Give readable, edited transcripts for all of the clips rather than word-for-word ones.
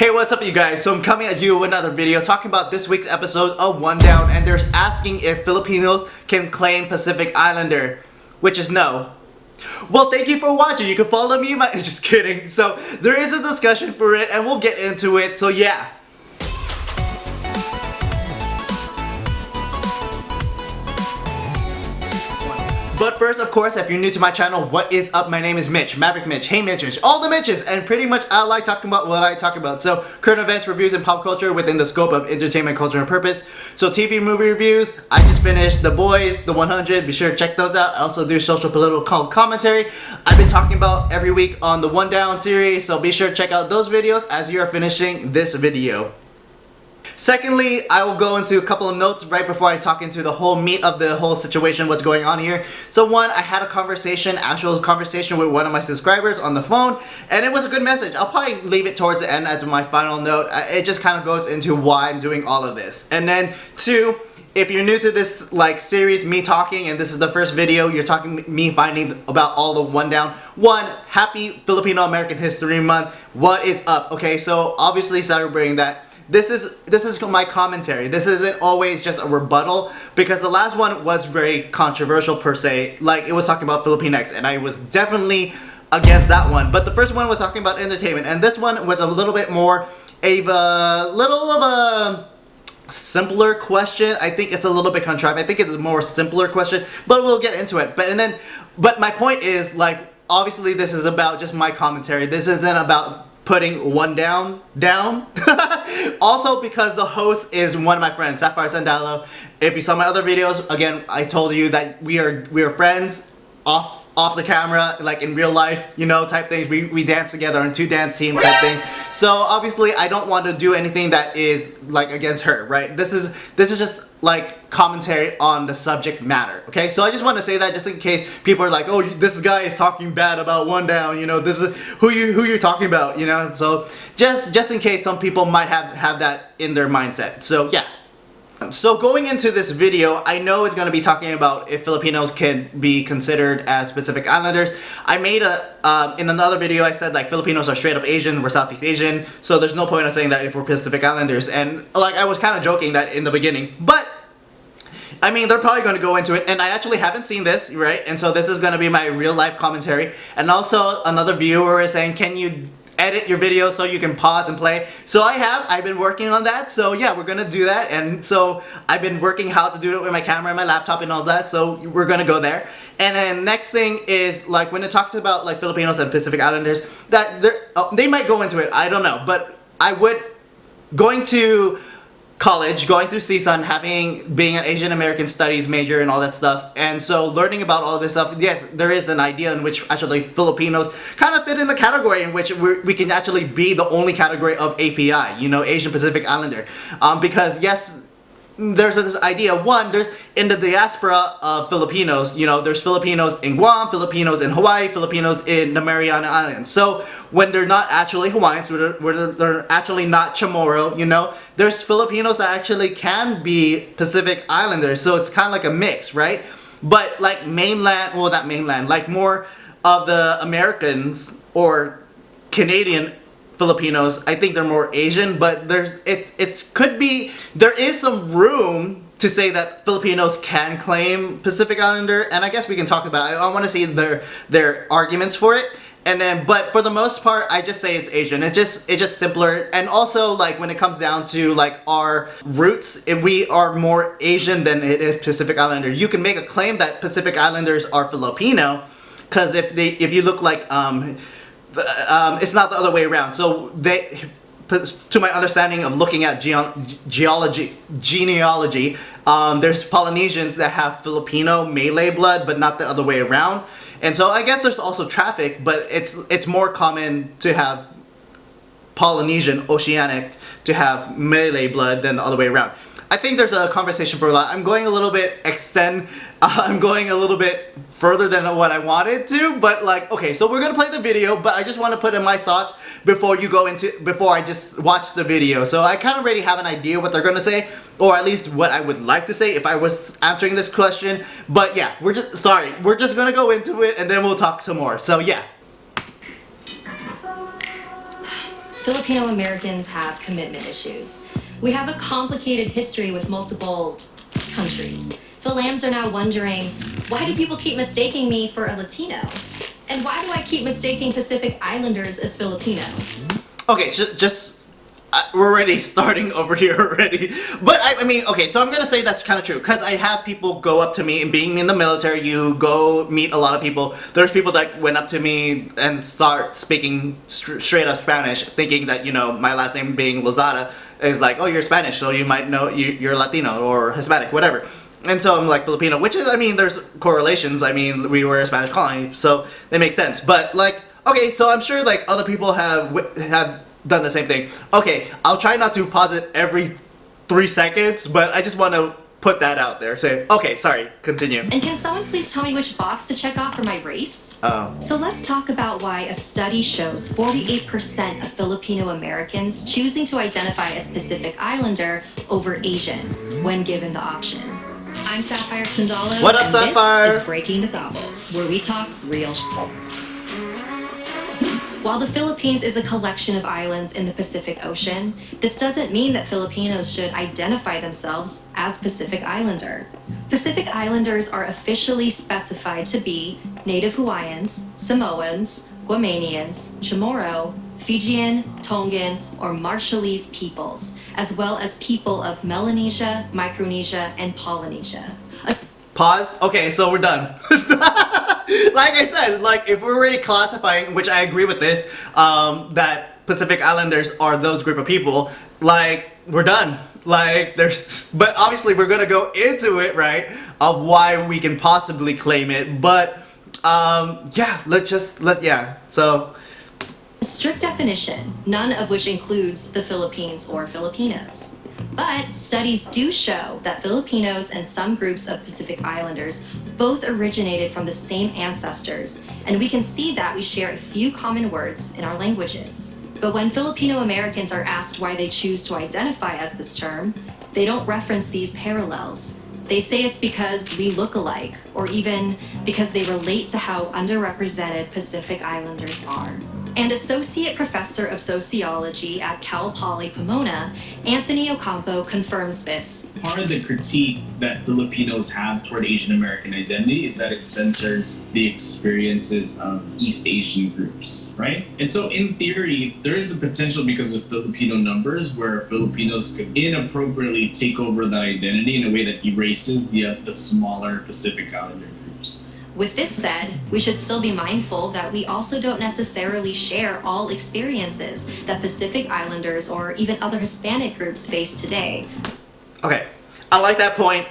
Hey, what's up you guys? So I'm coming at you with another video talking about this week's episode of One Down, and there's asking if Filipinos can claim Pacific Islander, which is no. Well, thank you for watching. You can follow me, just kidding. So there is a discussion for it and we'll get into it, so yeah. But first, of course, if you're new to my channel, what is up? My name is Mitch, Maverick Mitch, Hey Mitch, all the Mitches, and pretty much I like talking about what I talk about. So, current events, reviews, and pop culture within the scope of entertainment, culture, and purpose. So, TV movie reviews, I just finished The Boys, The 100, be sure to check those out. I also do social political commentary. I've been talking about every week on the One Down series, so be sure to check out those videos as you are finishing this video. Secondly, I will go into a couple of notes right before I talk into the whole meat of the whole situation, what's going on here. So one, I had a conversation, actual conversation with one of my subscribers on the phone, and it was a good message. I'll probably leave it towards the end as my final note. It just kind of goes into why I'm doing all of this. And then two, if you're new to this series, me talking, and this is the first video, you're talking me finding about all the One Down. One, happy Filipino American History Month. What is up? Okay, so obviously celebrating that. This is my commentary. This isn't always just a rebuttal, because the last one was very controversial per se. Like, it was talking about Filipinx, and I was definitely against that one. But the first one was talking about entertainment, and this one was a little bit more of a simpler question. I think it's a little bit contrived. I think it's a more simpler question, but we'll get into it. But my point is, like, obviously this is about just my commentary. This isn't about putting one down. Also, because the host is one of my friends, Sapphire Sandalo. If you saw my other videos, again, I told you that we are friends off the camera, like in real life, you know, type things. We dance together on two dance teams type thing. So obviously I don't want to do anything that is like against her, right? This is just like commentary on the subject matter, okay? So I just want to say that just in case people are like, oh, this guy is talking bad about One Down, you know, this is who you're talking about, you know? So just in case some people might have that in their mindset. So yeah. So going into this video, I know it's going to be talking about if Filipinos can be considered as Pacific Islanders. I made in another video I said like Filipinos are straight up Asian, we're Southeast Asian, so there's no point in saying that if we're Pacific Islanders, and like I was kind of joking that in the beginning, but I mean, they're probably going to go into it, and I actually haven't seen this, right? And so this is going to be my real life commentary. And also another viewer is saying, can you edit your video so you can pause and play? So I've been working on that, so yeah, we're gonna do that. And so I've been working how to do it with my camera and my laptop and all that, so we're gonna go there. And then next thing is, like, when it talks about like Filipinos and Pacific Islanders, that they might go into it, I don't know, but I would, going to college, going through CSUN, being an Asian American Studies major and all that stuff, and so learning about all this stuff, yes, there is an idea in which actually Filipinos kind of fit in the category in which we can actually be the only category of API, you know, Asian Pacific Islander, because yes, there's this idea, one, there's in the diaspora of Filipinos, you know, there's Filipinos in Guam, Filipinos in Hawaii, Filipinos in the Mariana Islands. So when they're not actually Hawaiians, when they're actually not Chamorro, you know, there's Filipinos that actually can be Pacific Islanders. So it's kind of like a mix, right? But like mainland, well, not mainland, like more of the Americans or Canadian Filipinos, I think they're more Asian, but there is some room to say that Filipinos can claim Pacific Islander, and I guess we can talk about it. I want to see their arguments for it, and then, but for the most part, I just say it's Asian. It's just simpler, and also like when it comes down to like our roots, if we are more Asian than it is Pacific Islander. You can make a claim that Pacific Islanders are Filipino, because if you look like it's not the other way around. So to my understanding of looking at genealogy, there's Polynesians that have Filipino Malay blood, but not the other way around. And so I guess there's also traffic, but it's more common to have Polynesian, Oceanic, to have Malay blood than the other way around. I think there's a conversation for a lot. I'm going a little bit further than what I wanted to, but like, okay, so we're gonna play the video, but I just want to put in my thoughts before I just watch the video. So I kind of already have an idea what they're gonna say, or at least what I would like to say if I was answering this question. But yeah, we're just gonna go into it and then we'll talk some more. So yeah. Filipino Americans have commitment issues. We have a complicated history with multiple countries. Philams are now wondering, why do people keep mistaking me for a Latino? And why do I keep mistaking Pacific Islanders as Filipino? Okay, so we're already starting over here already. But I mean, okay, so I'm gonna say that's kind of true because I have people go up to me, and being in the military, you go meet a lot of people. There's people that went up to me and start speaking straight up Spanish, thinking that, you know, my last name being Lozada is like, oh, you're Spanish, so you might know you're Latino or Hispanic, whatever. And so I'm like Filipino, which is, I mean, there's correlations. I mean, we were a Spanish colony, so they make sense. But like, okay, so I'm sure like other people have done the same thing. Okay, I'll try not to pause it every 3 seconds, but I just want to put that out there. Say, okay, sorry, continue. And can someone please tell me which box to check off for my race? Oh. So let's talk about why a study shows 48% of Filipino Americans choosing to identify as Pacific Islander over Asian when given the option. I'm Sapphire Sandalo. What up, and Sapphire? This is Breaking the Tabo, where we talk real shit. While the Philippines is a collection of islands in the Pacific Ocean, this doesn't mean that Filipinos should identify themselves as Pacific Islander. Pacific Islanders are officially specified to be Native Hawaiians, Samoans, Guamanians, Chamorro, Fijian, Tongan, or Marshallese peoples, as well as people of Melanesia, Micronesia, and Polynesia. Pause. Okay, so we're done. Like I said, like if we're already classifying, which I agree with this, that Pacific Islanders are those group of people, like we're done. Like but obviously we're gonna go into it, right, of why we can possibly claim it. But yeah, so. Strict definition, none of which includes the Philippines or Filipinos. But studies do show that Filipinos and some groups of Pacific Islanders both originated from the same ancestors, and we can see that we share a few common words in our languages. But when Filipino Americans are asked why they choose to identify as this term, they don't reference these parallels. They say it's because we look alike, or even because they relate to how underrepresented Pacific Islanders are. And Associate Professor of Sociology at Cal Poly Pomona, Anthony Ocampo confirms this. Part of the critique that Filipinos have toward Asian American identity is that it centers the experiences of East Asian groups, right? And so in theory, there is the potential because of Filipino numbers where Filipinos could inappropriately take over that identity in a way that erases the smaller Pacific Islander groups. With this said, we should still be mindful that we also don't necessarily share all experiences that Pacific Islanders or even other Hispanic groups face today. Okay, I like that point.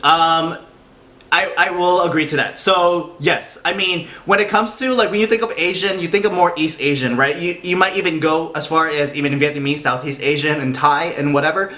I will agree to that. So yes, I mean, when it comes to like when you think of Asian, you think of more East Asian, right? You might even go as far as even Vietnamese, Southeast Asian, and Thai and whatever.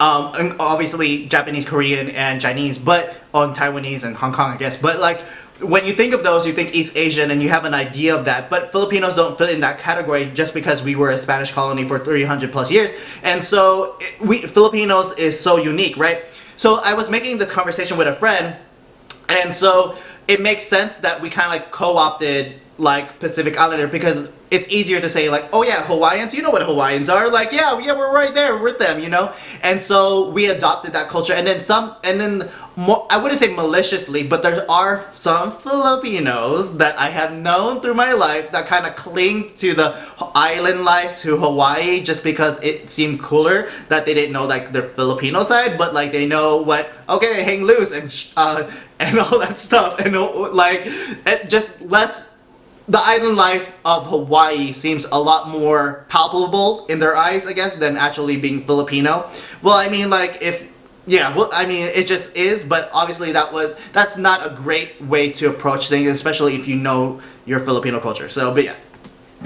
And obviously Japanese, Korean, and Chinese, but on Taiwanese and Hong Kong, I guess. But like when you think of those, you think East Asian, and you have an idea of that. But Filipinos don't fit in that category just because we were a Spanish colony for 300 plus years, and so Filipinos is so unique, right? So I was making this conversation with a friend, and so it makes sense that we kind of like co-opted like Pacific Islander because it's easier to say like, oh yeah, Hawaiians, you know what Hawaiians are, like yeah, we're right there with them, you know. And so we adopted that culture, and then more, I wouldn't say maliciously, but there are some Filipinos that I have known through my life that kind of cling to the island life, to Hawaii, just because it seemed cooler, that they didn't know like their Filipino side, but like they know what, okay, hang loose and all that stuff, and like it just less. The island life of Hawaii seems a lot more palpable in their eyes, I guess, than actually being Filipino. Well, I mean, like it just is, but obviously that's not a great way to approach things, especially if you know your Filipino culture. So, but yeah.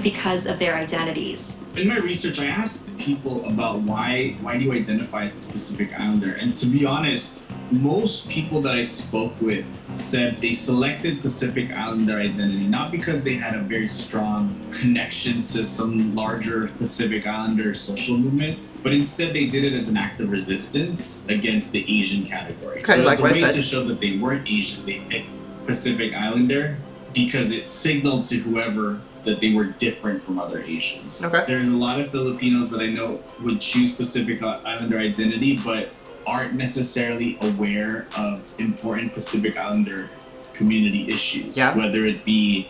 Because of their identities. In my research, I asked people about why do you identify as a Pacific Islander? And to be honest, most people that I spoke with said they selected Pacific Islander identity not because they had a very strong connection to some larger Pacific Islander social movement, but instead they did it as an act of resistance against the Asian category. Okay, so as a way to show that they weren't Asian, they picked Pacific Islander because it signaled to whoever that they were different from other Asians. Okay. There's a lot of Filipinos that I know would choose Pacific Islander identity, but aren't necessarily aware of important Pacific Islander community issues, whether it be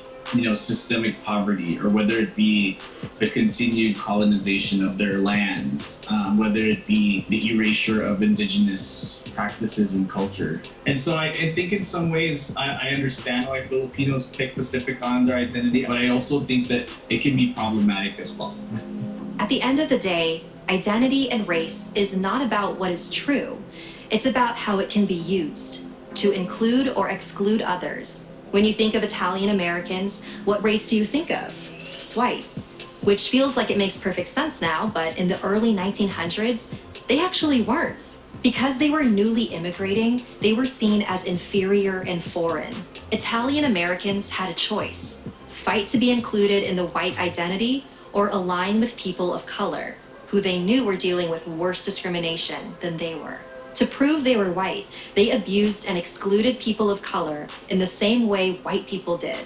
systemic poverty, or whether it be the continued colonization of their lands, whether it be the erasure of indigenous practices and culture. And so I think in some ways I understand why Filipinos pick Pacific Islander identity, but I also think that it can be problematic as well. At the end of the day, identity and race is not about what is true. It's about how it can be used to include or exclude others. When you think of Italian Americans, what race do you think of? White. Which feels like it makes perfect sense now, but in the early 1900s, they actually weren't. Because they were newly immigrating, they were seen as inferior and foreign. Italian Americans had a choice: fight to be included in the white identity, or align with people of color, who they knew were dealing with worse discrimination than they were. To prove they were white, they abused and excluded people of color in the same way white people did.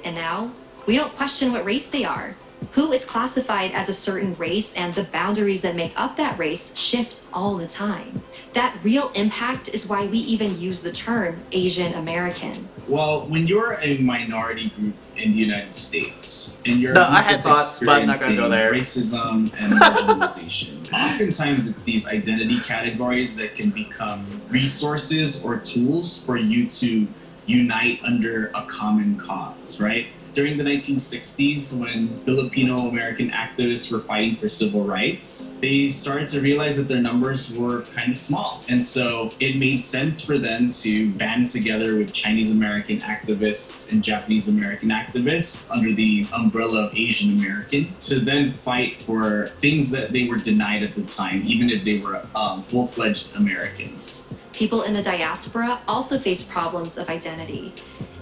And now, we don't question what race they are. Who is classified as a certain race, and the boundaries that make up that race shift all the time. That real impact is why we even use the term Asian American. Well, when you're a minority group in the United States, and you're I had thoughts, but I'm not gonna go there. Racism and marginalization, oftentimes it's these identity categories that can become resources or tools for you to unite under a common cause, right? During the 1960s, when Filipino American activists were fighting for civil rights, they started to realize that their numbers were kind of small. And so it made sense for them to band together with Chinese American activists and Japanese American activists under the umbrella of Asian American to then fight for things that they were denied at the time, even if they were full-fledged Americans. People in the diaspora also face problems of identity.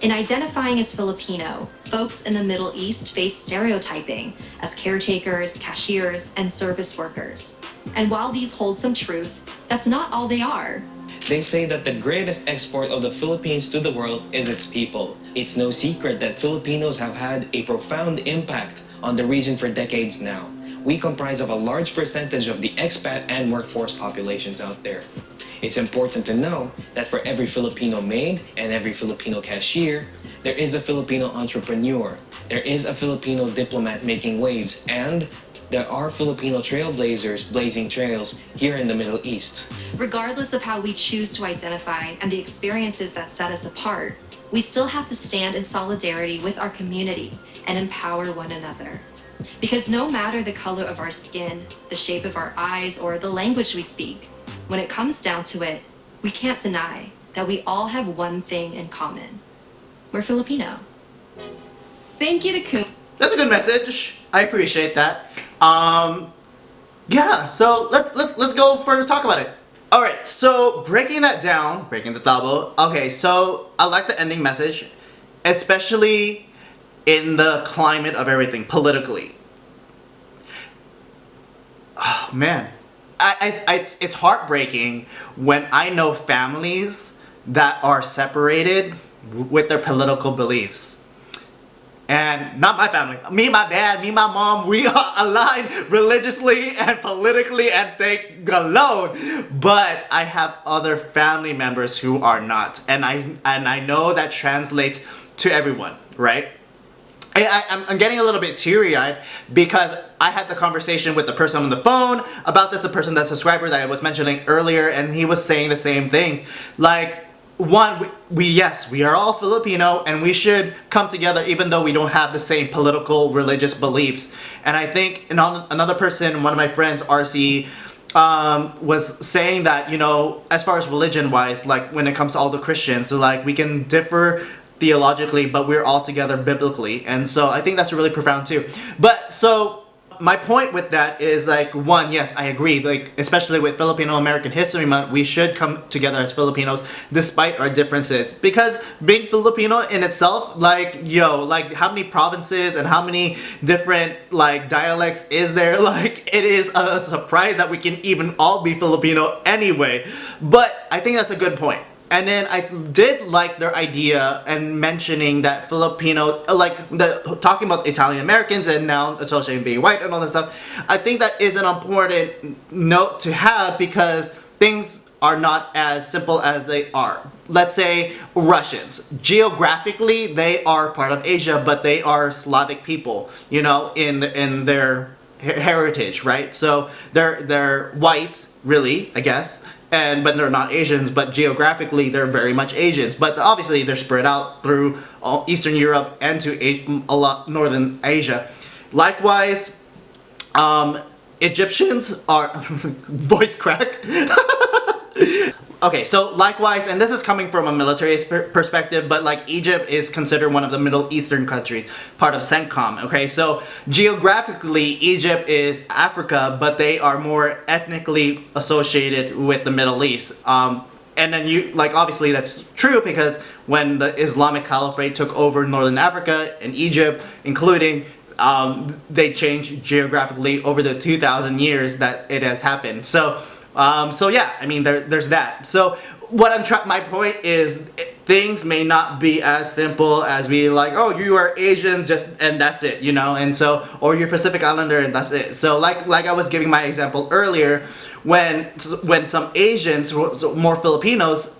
In identifying as Filipino, folks in the Middle East face stereotyping as caretakers, cashiers, and service workers. And while these hold some truth, that's not all they are. They say that the greatest export of the Philippines to the world is its people. It's no secret that Filipinos have had a profound impact on the region for decades now. We comprise of a large percentage of the expat and workforce populations out there. It's important to know that for every Filipino maid and every Filipino cashier, there is a Filipino entrepreneur, there is a Filipino diplomat making waves, and there are Filipino trailblazers blazing trails here in the Middle East. Regardless of how we choose to identify and the experiences that set us apart, we still have to stand in solidarity with our community and empower one another. Because no matter the color of our skin, the shape of our eyes, or the language we speak, when it comes down to it, we can't deny that we all have one thing in common. We're Filipino. Thank you to Kun. That's a good message. I appreciate that. Yeah, so let's go further talk about it. Alright, so breaking that down, breaking the tabo. Okay, so I like the ending message, especially in the climate of everything politically. Oh man, it's heartbreaking when I know families that are separated with their political beliefs. And not my family, me, my dad, me, my mom, we are aligned religiously and politically, and thank God alone. But I have other family members who are not, and I know that translates to everyone, right? I'm getting a little bit teary-eyed because I had the conversation with the person on the phone about this, the person, that subscriber that I was mentioning earlier, and he was saying the same things. Like, one, yes, we are all Filipino, and we should come together even though we don't have the same political, religious beliefs. And I think another person, one of my friends, RC, was saying that, you know, as far as religion-wise, like when it comes to all the Christians, like we can differ theologically, but we're all together biblically. And so I think that's really profound too. But so my point with that is, like, one, yes, I agree, like especially with Filipino American History Month, we should come together as Filipinos despite our differences, because being Filipino in itself, like, like how many provinces and how many different like dialects is there? Like, it is a surprise that we can even all be Filipino anyway. But I think that's a good point. And then I did like their idea and mentioning that Filipino, talking about Italian Americans and now associating being white and all that stuff. I think that is an important note to have because things are not as simple as they are. Let's say Russians. Geographically, they are part of Asia, but they are Slavic people, you know, in their heritage, right? So they're white, really, I guess, but they're not Asians. But geographically, they're very much Asians. But obviously, they're spread out through Eastern Europe and to a lot Northern Asia. Likewise, Egyptians are voice crack. Okay, so likewise, and this is coming from a military perspective, but like Egypt is considered one of the Middle Eastern countries, part of CENTCOM, okay? So geographically, Egypt is Africa, but they are more ethnically associated with the Middle East. And then obviously that's true because when the Islamic Caliphate took over Northern Africa and Egypt, including, they changed geographically over the 2,000 years that it has happened. So yeah, I mean, there's that. So what my point is, things may not be as simple as being like, oh, you are Asian, and that's it, you know, and so, or you're Pacific Islander and that's it. So like I was giving my example earlier, when some Asians, more Filipinos,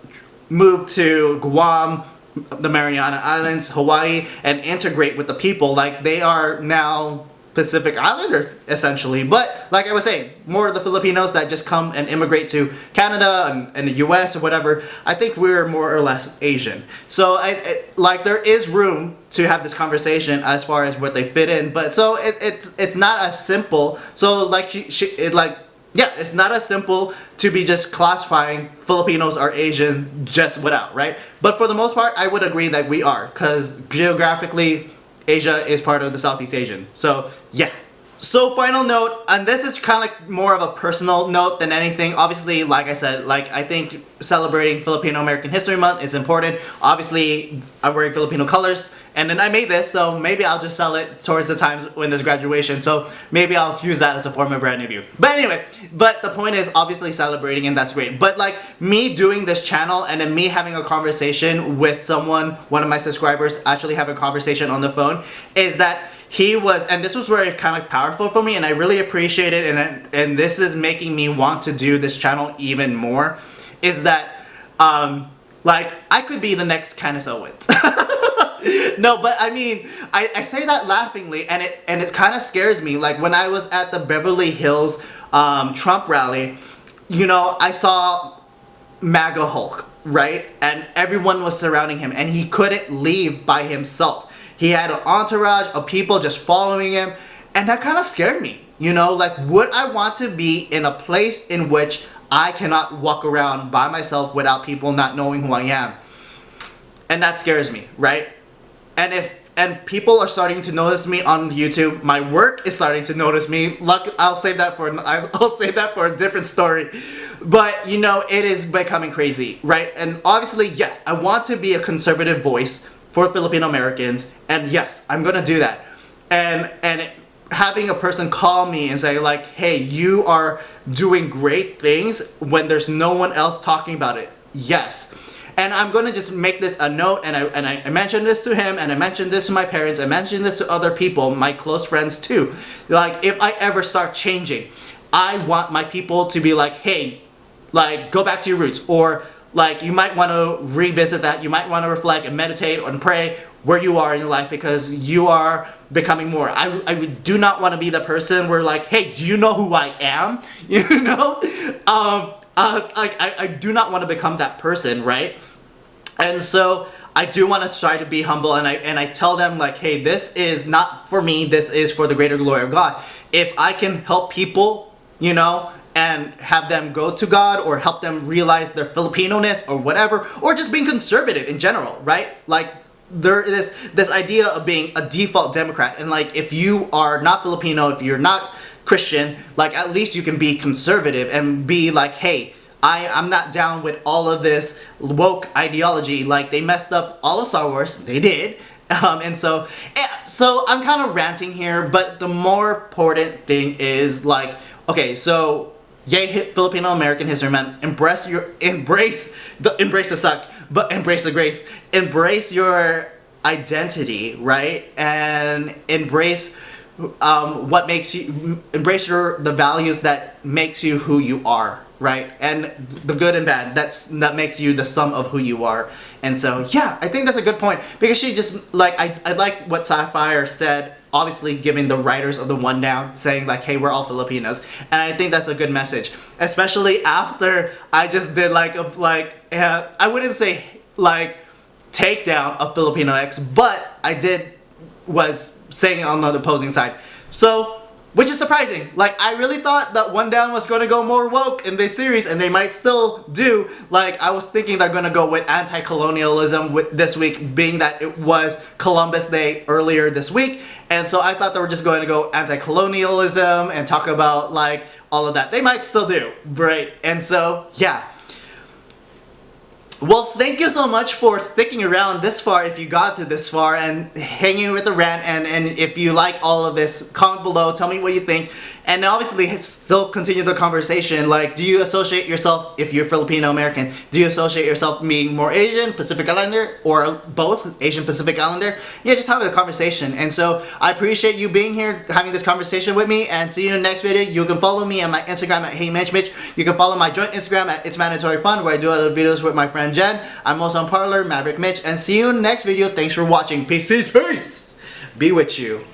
move to Guam, the Mariana Islands, Hawaii, and integrate with the people, like they are now Pacific Islanders, essentially. But like I was saying, more of the Filipinos that just come and immigrate to Canada and the US or whatever, I think we're more or less Asian. So there is room to have this conversation as far as what they fit in, but so it's not as simple. So it's not as simple to be just classifying Filipinos are Asian just without, right? But for the most part, I would agree that we are, because geographically, Asia is part of the Southeast Asian. So yeah. So final note, and this is kind of like more of a personal note than anything. Obviously, like I said, I think celebrating Filipino American History Month is important. Obviously, I'm wearing Filipino colors, and then I made this, so maybe I'll just sell it towards the time when there's graduation. So maybe I'll use that as a form of brand review. But anyway, the point is obviously celebrating, and that's great. But like me doing this channel and then me having a conversation with someone, one of my subscribers, actually have a conversation on the phone, is that he was, and this was very kind of powerful for me, and I really appreciate it, and this is making me want to do this channel even more, is that, I could be the next Candace Owens. No, but I mean, I say that laughingly, and it kind of scares me. Like, when I was at the Beverly Hills Trump rally, you know, I saw MAGA Hulk, right? And everyone was surrounding him, and he couldn't leave by himself. He had an entourage of people just following him, and that kind of scared me. You know, like, would I want to be in a place in which I cannot walk around by myself without people not knowing who I am? And that scares me, right? And people are starting to notice me on YouTube. My work is starting to notice me. I'll save that for a different story. But you know, it is becoming crazy, right? And obviously, yes, I want to be a conservative voice for Filipino Americans, and yes, I'm gonna do that. And having a person call me and say like, hey, you are doing great things when there's no one else talking about it. Yes. And I'm gonna just make this a note, and I mentioned this to him, and I mentioned this to my parents, I mentioned this to other people, my close friends too. Like, if I ever start changing, I want my people to be like, hey, like, go back to your roots, or like, you might want to revisit that, you might want to reflect and meditate and pray where you are in your life, because you are becoming more. I do not want to be the person where like, hey, do you know who I am? You know? I do not want to become that person, right? And so I do want to try to be humble, and I tell them like, hey, this is not for me, this is for the greater glory of God. If I can help people, you know, and have them go to God, or help them realize their Filipino-ness or whatever, or just being conservative in general, right? Like, there is this idea of being a default Democrat, and like, if you are not Filipino, if you're not Christian, like, at least you can be conservative and be like, hey, I'm not down with all of this woke ideology. Like, they messed up all of Star Wars, they did. And so I'm kind of ranting here, but the more important thing is like, okay, so Yay, Filipino American History Month. Embrace the suck, but embrace the grace. Embrace your identity, right? And embrace what makes you, embrace the values that makes you who you are, right? And the good and bad, that makes you the sum of who you are. And so yeah, I think that's a good point, because she just like, I like what Sapphire said, obviously giving the writers of the one down, saying like, hey, we're all Filipinos. And I think that's a good message, especially after I just did like I wouldn't say like takedown of Filipino X, but I was saying on the opposing side. So, which is surprising. Like, I really thought that One Down was going to go more woke in this series, and they might still do. Like, I was thinking they're going to go with anti-colonialism with this week, being that it was Columbus Day earlier this week. And so I thought they were just going to go anti-colonialism and talk about, like, all of that. They might still do, right? And so, yeah. Well, thank you so much for sticking around this far, if you got to this far, and hanging with the rant. And if you like all of this, comment below, tell me what you think. And obviously, still continue the conversation. Like, do you associate yourself, if you're Filipino American, do you associate yourself being more Asian, Pacific Islander, or both, Asian, Pacific Islander? Yeah, just have a conversation. And so, I appreciate you being here, having this conversation with me, and see you in the next video. You can follow me on my Instagram at HeyMitch. You can follow my joint Instagram at It's Mandatory Fun, where I do other videos with my friend Jen. I'm also on Parlor, Maverick Mitch, and see you in the next video. Thanks for watching. Peace, peace, peace! Be with you.